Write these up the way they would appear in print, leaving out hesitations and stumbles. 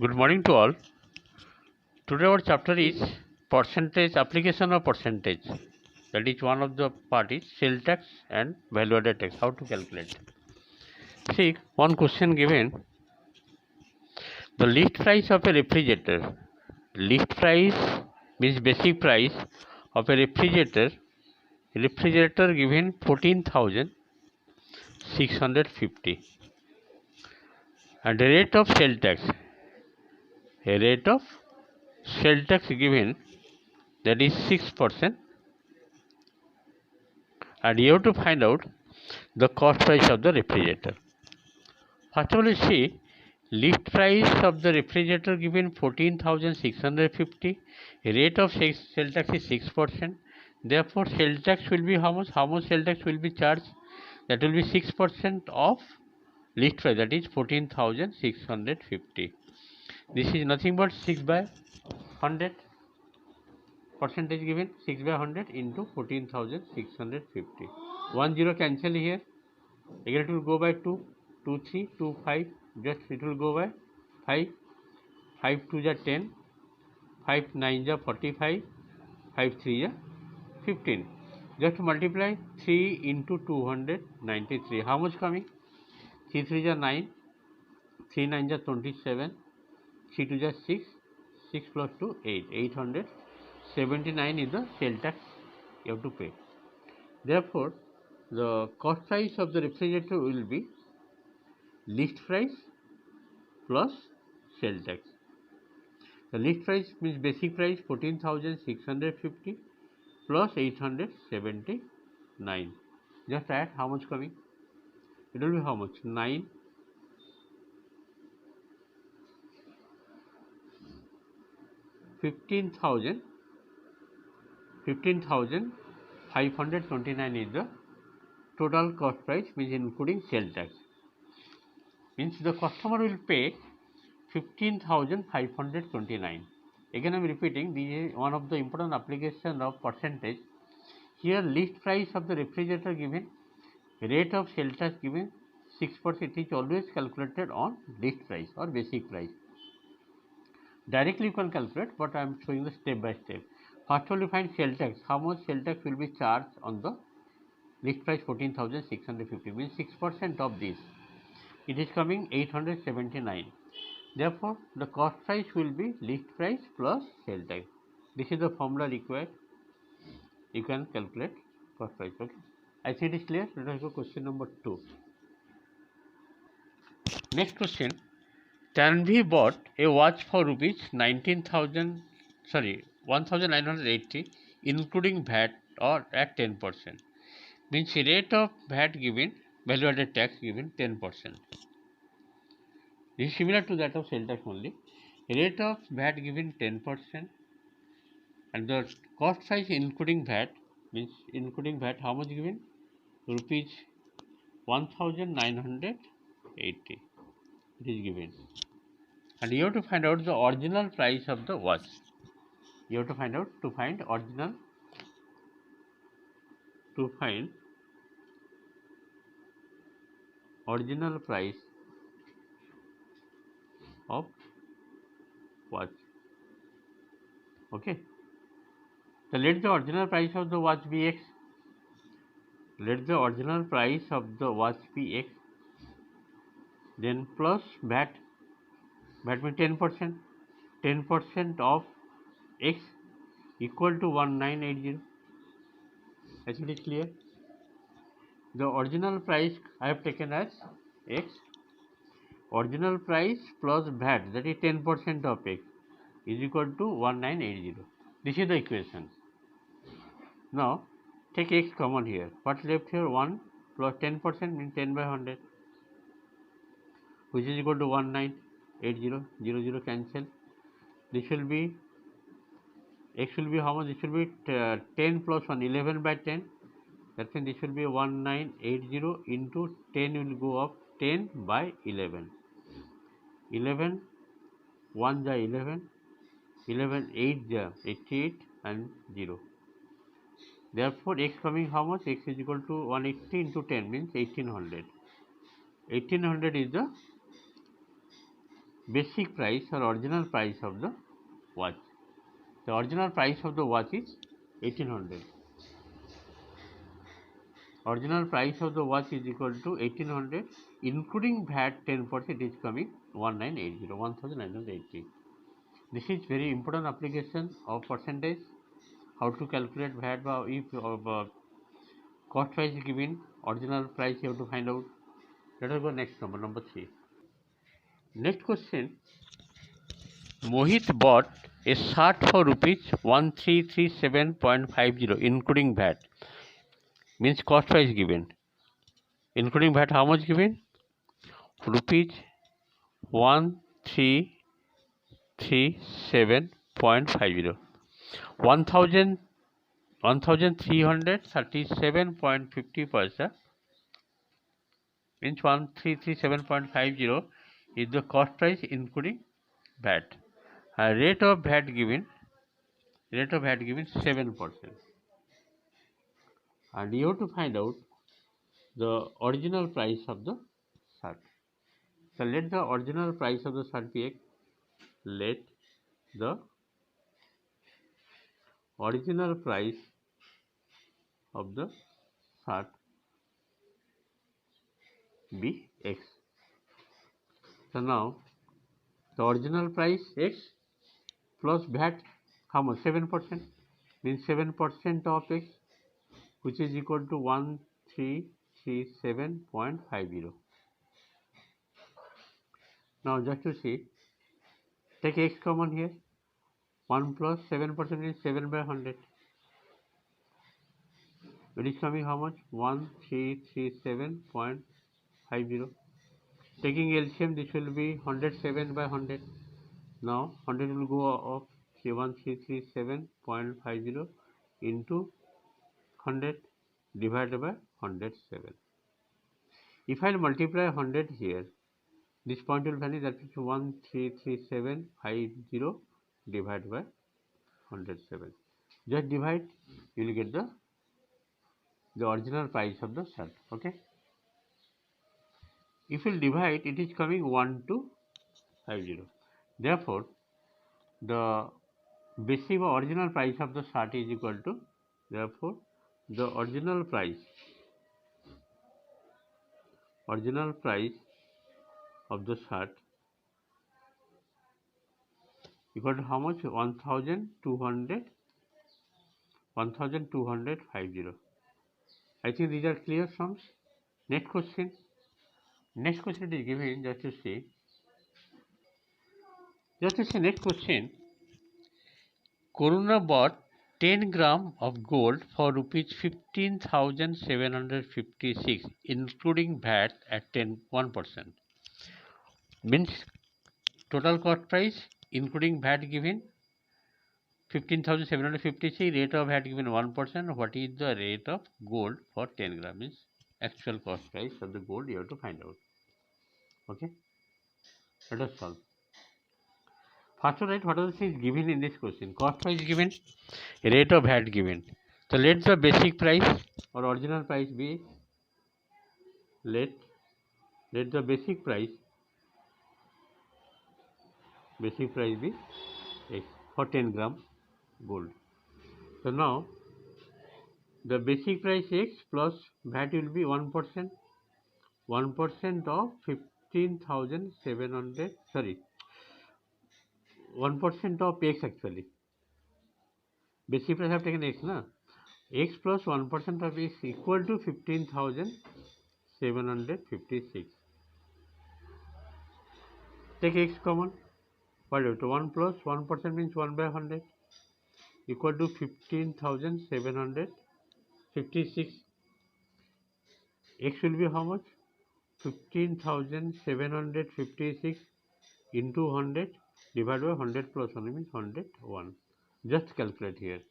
Good morning to all. Today our chapter is percentage application of percentage. That is one of the part is sale tax and value added tax. How to calculate? See, one question given: the list price of a refrigerator. List price means basic price of a refrigerator. Refrigerator given 14,650, and the rate of sale tax. A rate of sale tax given, that is 6%, and you have to find out the cost price of the refrigerator. First of all, you see, list price of the refrigerator given 14,650, rate of sale tax is 6%. Therefore, sale tax will be how much? How much sale tax will be charged? That will be 6% of list price, that is 14,650. This is nothing but 6 by 100. Percentage given 6 by 100 into 14,650. 1 0 cancel here. Again it will go by 2, 2 3, 2 5. Just it will go by 5. 5 2 is 10. 5 9 is 45. 5 3 is 15. Just multiply 3 into 293. How much coming? 3 3 is 9. 3 9 is 27. 3 2 is 6. 6 plus 2 8. 879 is the sale tax you have to pay. Therefore, the cost price of the refrigerator will be list price plus sale tax. The list price means basic price 14,650 plus 879. Just add how much coming? It will be how much? 9 15,529 is the total cost price, means including sale tax. Means the customer will pay 15,529. Again I am repeating, this is one of the important application of percentage. Here list price of the refrigerator given, rate of sale tax given 6%. It is always calculated on list price or basic price. Directly you can calculate, but I am showing the step by step. First of all, you find sale tax. How much sale tax will be charged on the list price 14,650, means 6% of this. It is coming 879. Therefore, the cost price will be list price plus sale tax. This is the formula required. You can calculate cost price. Okay. I think it is clear. Let us go question number 2. Next question. Tanvi bought a watch for rupees 1,980, including VAT or at 10%. Means rate of VAT given, value added tax given 10%. This is similar to that of sale tax only. Rate of VAT given 10%, and the cost price including VAT, means including VAT how much given? Rupees 1,980. It is given. And you have to find out the original price of the watch. You have to find out original price of watch. Okay. So let the original price of the watch be X. Let the original price of the watch be X. Then plus VAT. VAT means 10%. 10% of X equal to 1980. I think it is clear. The original price I have taken as X. Original price plus VAT, that is 10% of X, is equal to 1980. This is the equation. Now take X common here. What left here? 1 plus 10% means 10 by 100, which is equal to 1980. 0 cancel. This will be X will be how much? This will be 10 plus 1, 11 by 10. That means this will be 1980 into 10 will go up 10 by 11. 11 1 is 11, 11 8 is 88 and 0. Therefore, X coming how much? X is equal to 180 into 10 means 1800. 1800 is the basic price or original price of the watch. The original price of the watch is 1800. Original price of the watch is equal to 1800, including VAT 10%, is coming 1980, 1980. This is very important application of percentage. How to calculate VAT if cost price is given, original price you have to find out. Let us go next number 3. Next question. Mohit bought a shirt for rupees 1337.50 including VAT. Means cost price given. Including VAT, how much given? Rupees 1337.50. 1337.50 paisa means 1337.50 is the cost price including VAT. Rate of VAT given 7%. And you have to find out the original price of the shirt. So let the original price of the shirt be X. Let the original price of the shirt be X. So now the original price X plus VAT, how much? 7%, means 7% of X, which is equal to 1337.50. Now just to see, take X common here. 1 plus 7% is 7 by 100. It is coming how much? 1337.50. Taking LCM, this will be 107 by 100. Now 100 will go off. 1337.50 into 100 divided by 107. If I multiply 100 here, this point will vanish. That is 1337.50 divided by 107. Just divide, you will get the original price of the shirt. Okay. If you divide, it is coming 1250. Therefore, the basic or original price of the shirt is equal to, therefore, the original price of the shirt equal to how much? 1250. I think these are clear sums. Next question. Next question is given, just to see. Next question. Corona bought 10 gram of gold for rupees 15,756, including VAT at 1%. Means total cost price including VAT given 15,756, rate of VAT given 1%. What is the rate of gold for 10 gram? Means actual cost price of the gold you have to find out. Okay, let us solve. First of all, what are the things given in this question? Cost price given, rate of VAT given. So let the basic price or original price be, let the basic price be X for 10 gram gold. So now the basic price X plus VAT will be 1%. 1% of 15,700, sorry, 1% of X actually. Basic price I have taken X, na? X plus 1% of X equal to 15,756. Take X common. What do you do? 1 plus 1% means 1 by 100 equal to 15,756. X will be how much? 15,756 into 100 divided by 100 plus 1 means 101. Just calculate here.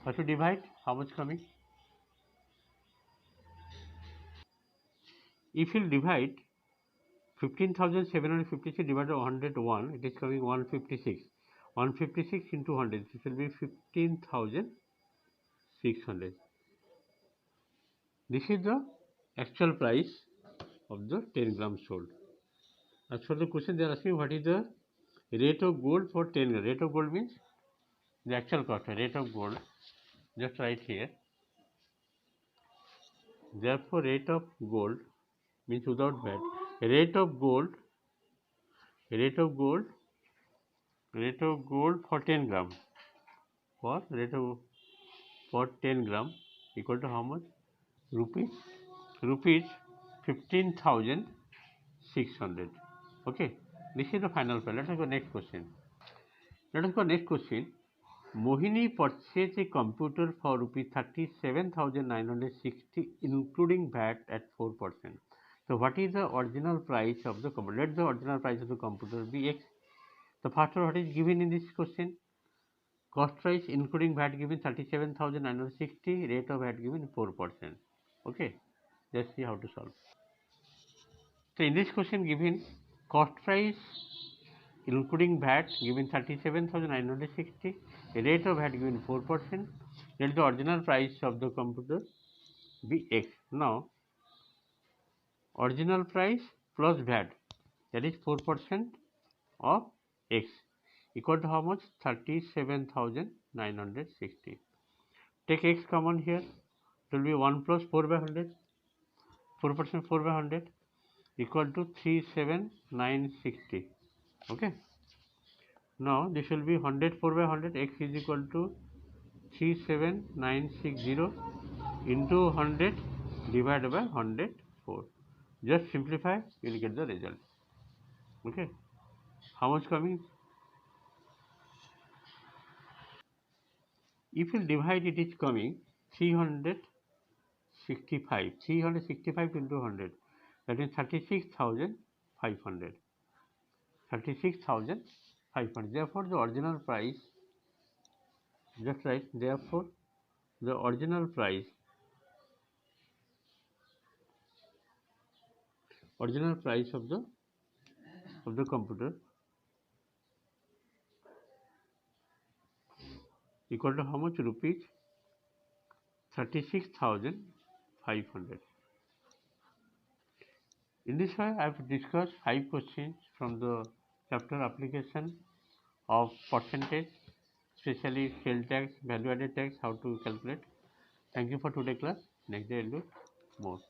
How to divide? How much coming? If you divide 15,756 divided by 101, it is coming 156. 156 into 100, this will be 15,600. This is the actual price of the 10 grams sold. As for the question, they are asking what is the rate of gold for 10 grams. Rate of gold means the actual cost. Rate of gold, just write here. Therefore, rate of gold means without VAT. Rate of gold, rate of gold, rate of gold for 10 gram. For rate of for 10 gram equal to how much? Rupees. Rupees 15,600. Okay. This is the final price. Let us go next question. Let us go next question. Mohini purchased a computer for rupees 37,960 including VAT at 4%. So what is the original price of the computer? Let the original price of the computer be X. The first one what is given in this question? Cost price including VAT given 37,960, rate of VAT given 4%. Okay, let's see how to solve. So in this question given cost price including VAT given 37,960, rate of VAT given 4%, let the original price of the computer be X. Now original price plus VAT, that is 4% of X, equal to how much? 37,960. Take X common here, it will be 1 plus 4 by 100, 4% 4 by 100 equal to 37,960. Okay. Now this will be 100 4 by 100, X is equal to 37960 into 100 divided by 104. Just simplify, you will get the result. Okay. How much coming? If you divide it is coming 365. 365 into 100, that is 36,500. 36,500. Therefore, the original price, just write, therefore, the original price of the computer equal to how much? Rupees 36,500. In this way, I have discussed 5 questions from the chapter application of percentage, especially sales tax, value added tax, how to calculate. Thank you for today's class. Next day, I'll do more.